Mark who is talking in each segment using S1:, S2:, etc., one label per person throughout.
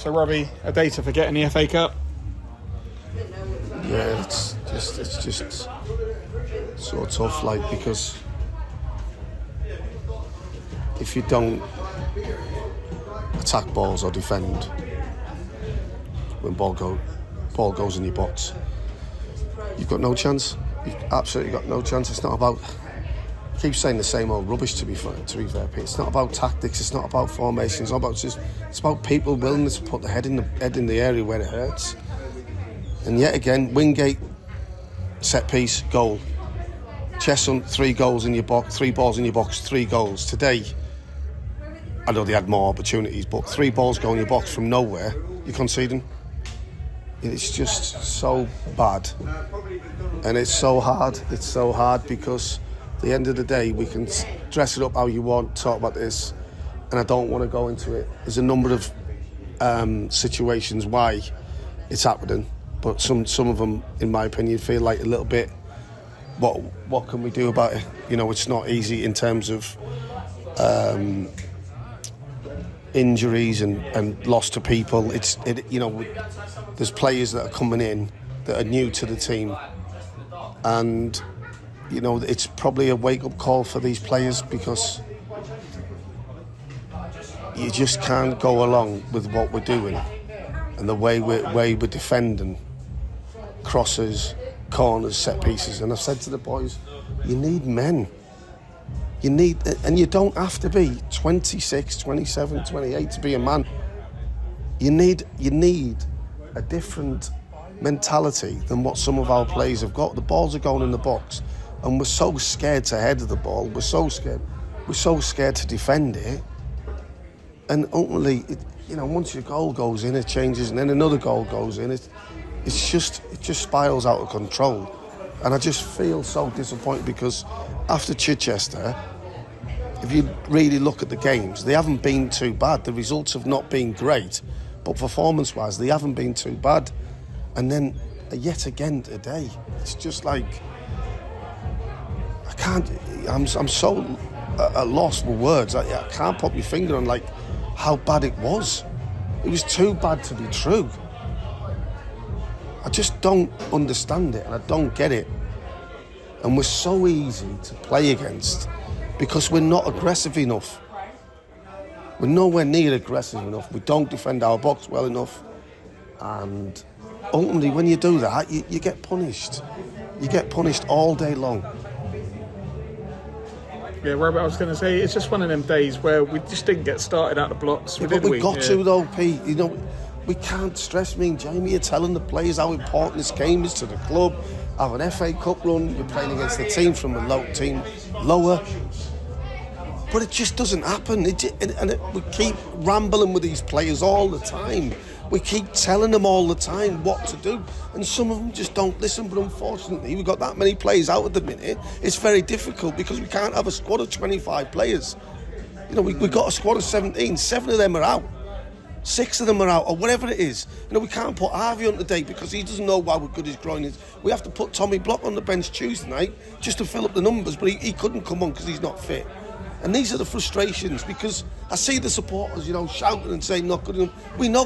S1: So Robbie, a day to forget in the FA Cup?
S2: Yeah, it's just so tough, like, because if you don't attack balls or defend when ball goes in your box, you've got no chance. You've absolutely got no chance. It's not about, I keep saying the same old rubbish, to be fair, Pete. It's not about tactics, it's not about formation, it's not about it's about people willingness to put the head in the area where it hurts. And yet again, Wingate, set piece, goal. Cheshunt, 3 goals in your box, 3 balls in your box, 3 goals. Today, I know they had more opportunities, but 3 balls go in your box from nowhere, you're conceding. It's just so bad. And it's so hard. It's so hard because at the end of the day, we can dress it up how you want, talk about this, and I don't want to go into it. There's a number of situations why it's happening, but some of them, in my opinion, feel like a little bit, what can we do about it? You know, it's not easy in terms of injuries and loss to people. There's players that are coming in that are new to the team, and it's probably a wake-up call for these players, because you just can't go along with what we're doing and the way we're defending crosses, corners, set pieces. And I've said to the boys, you need men. And you don't have to be 26, 27, 28 to be a man. You need a different mentality than what some of our players have got. The balls are going in the box, and we're so scared to head the ball. We're so scared to defend it. And ultimately, once your goal goes in, it changes, and then another goal goes in. It just spirals out of control. And I just feel so disappointed, because after Chichester, if you really look at the games, they haven't been too bad. The results have not been great, but performance-wise, they haven't been too bad. And then, yet again today, it's just like, I'm so at a loss for words. I can't put my finger on, like, how bad it was. It was too bad to be true. I just don't understand it, and I don't get it. And we're so easy to play against because we're not aggressive enough. We're nowhere near aggressive enough. We don't defend our box well enough. And ultimately, when you do that, you get punished. You get punished all day long.
S1: Yeah, Robert, I was going to say, it's just one of them days where we just didn't get started out the blocks.
S2: But we got to, though, Pete. We can't stress. Me and Jamie are telling the players how important this game is to the club. Have an FA Cup run. You're playing against a team from a lower. But it just doesn't happen. We keep rambling with these players all the time. We keep telling them all the time what to do, and some of them just don't listen. But unfortunately, we've got that many players out at the minute. It's very difficult because we can't have a squad of 25 players. We've got a squad of 17. 7 of them are out. 6 of them are out, or whatever it is. We can't put Harvey on today because he doesn't know how good his groin is. We have to put Tommy Block on the bench Tuesday night just to fill up the numbers, but he couldn't come on because he's not fit. And these are the frustrations, because I see the supporters, shouting and saying not good enough. We know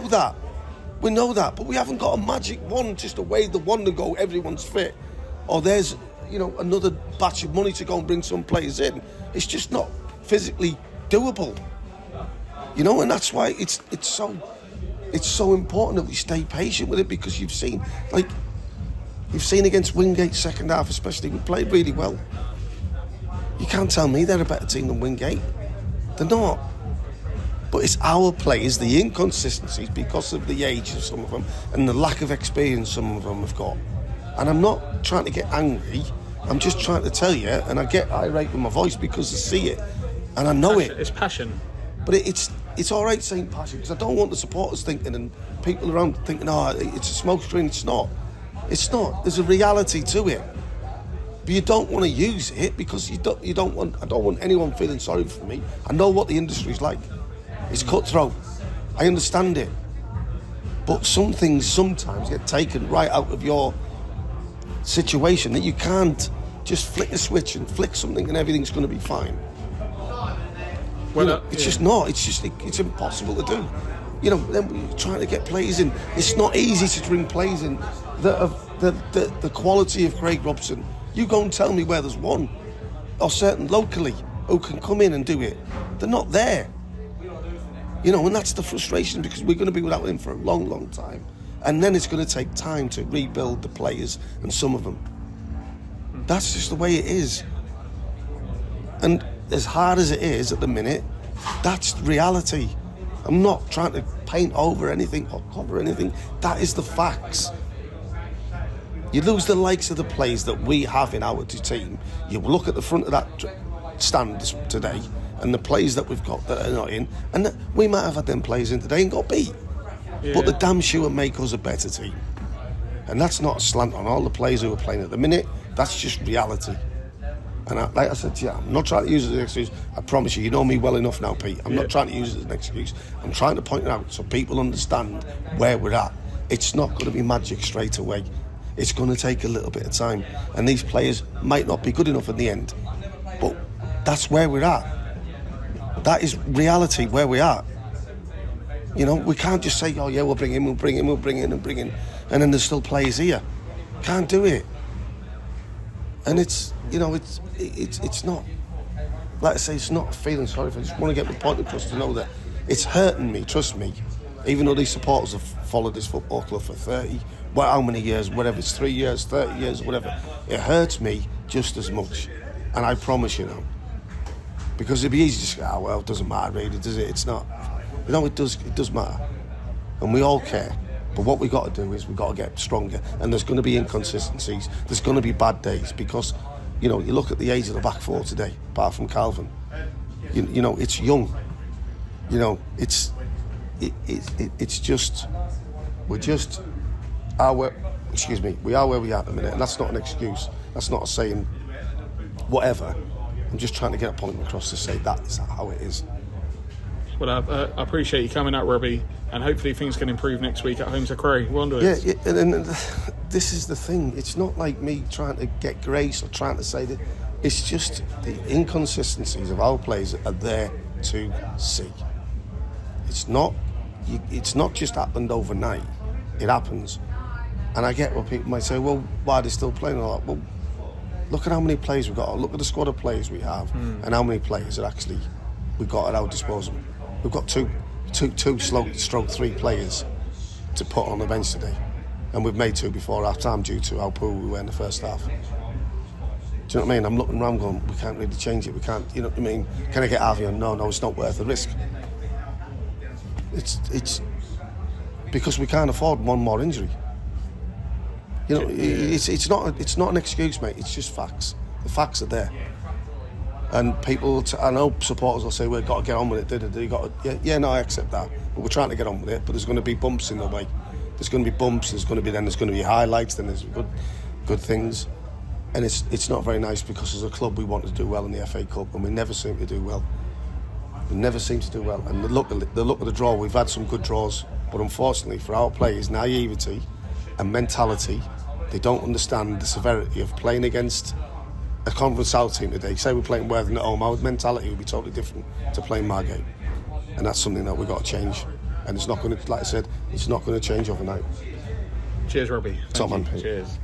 S2: that, but we haven't got a magic wand just to wave the wand and go, everyone's fit. Or there's, another batch of money to go and bring some players in. It's just not physically doable. And that's why it's so important that we stay patient with it, because you've seen against Wingate second half especially, we played really well. You can't tell me they're a better team than Wingate. They're not. But it's our players, the inconsistencies because of the age of some of them and the lack of experience some of them have got. And I'm not trying to get angry. I'm just trying to tell you, and I get irate with my voice because I see it and I know it.
S1: It's passion.
S2: But it's all right saying passion, because I don't want the supporters thinking and people around thinking, it's a smoke screen. It's not. It's not. There's a reality to it. But you don't want to use it because I don't want anyone feeling sorry for me. I know what the industry's like. It's cutthroat. I understand it. But some things sometimes get taken right out of your situation, that you can't just flick a switch and flick something and everything's going to be fine. Well, it's just not. It's impossible to do. You know, then we're trying to get players in. It's not easy to bring players in that have the quality of Craig Robson. You go and tell me where there's one, or certain locally, who can come in and do it. They're not there. You know, and that's the frustration, because we're going to be without him for a long, long time. And then it's going to take time to rebuild the players, and some of them. That's just the way it is. And as hard as it is at the minute, that's reality. I'm not trying to paint over anything or cover anything. That is the facts. You lose the likes of the players that we have in our team. You look at the front of that stand today and the players that we've got that are not in, and we might have had them players in today and got beat. Yeah. But the damn sure make us a better team. And that's not a slant on all the players who are playing at the minute. That's just reality. And like I said to you, I'm not trying to use it as an excuse. I promise you, you know me well enough now, Pete. I'm not trying to use it as an excuse. I'm trying to point it out so people understand where we're at. It's not going to be magic straight away. It's going to take a little bit of time. And these players might not be good enough in the end. But that's where we're at. That is reality, where we are. You know, we can't just say, oh yeah, we'll bring in, and then there's still players here. Can't do it. And it's, you know, it's not, like I say, it's not feeling sorry for. I just want to get the point across to know that it's hurting me, trust me. Even though these supporters have followed this football club for 30, well, how many years, whatever, it's 3 years, 30 years, whatever. It hurts me just as much. And I promise you now. Because it'd be easy to say, oh, well, it doesn't matter really, does it? It's not. You know, it does matter. And we all care. But what we've got to do is we've got to get stronger. And there's going to be inconsistencies. There's going to be bad days because, you know, you look at the age of the back four today, apart from Calvin. You know, it's young. You know, it's just, we are where we are at the minute. And that's not an excuse. That's not a saying whatever. I'm just trying to get a point across to say that is how it is.
S1: Well, I appreciate you coming out, Robbie, and hopefully things can improve next week at home to Cray.
S2: Yeah, and this is the thing. It's not like me trying to get grace or trying to say that. It's just the inconsistencies of our players are there to see. It's not just happened overnight. It happens. And I get what people might say, well, why are they still playing a lot? Well, look at how many players we've got. Look at the squad of players we have and how many players that actually we've got at our disposal. We've got two stroke three players to put on the bench today. And we've made two before half time due to how poor we were in the first half. Do you know what I mean? I'm looking around going, we can't really change it. We can't, you know what I mean? Can I get Avion? No, it's not worth the risk. It's because we can't afford one more injury. You know, it's not an excuse, mate. It's just facts. The facts are there. And people, I know supporters will say, we've got to get on with it. You got to, no, I accept that. But we're trying to get on with it. But there's going to be bumps in the way. There's going to be bumps. There's going to be highlights. Then there's good things. And it's not very nice because as a club we want to do well in the FA Cup, and we never seem to do well. And the look of the draw, we've had some good draws, but unfortunately for our players, naivety and mentality, they don't understand the severity of playing against a Conference South team today. Say we're playing Worthing at home, our mentality would be totally different to playing Margate, and that's something that we've got to change. And it's not going to, like I said, it's not going to change overnight.
S1: Cheers, Robbie.
S2: Top man.
S1: Cheers.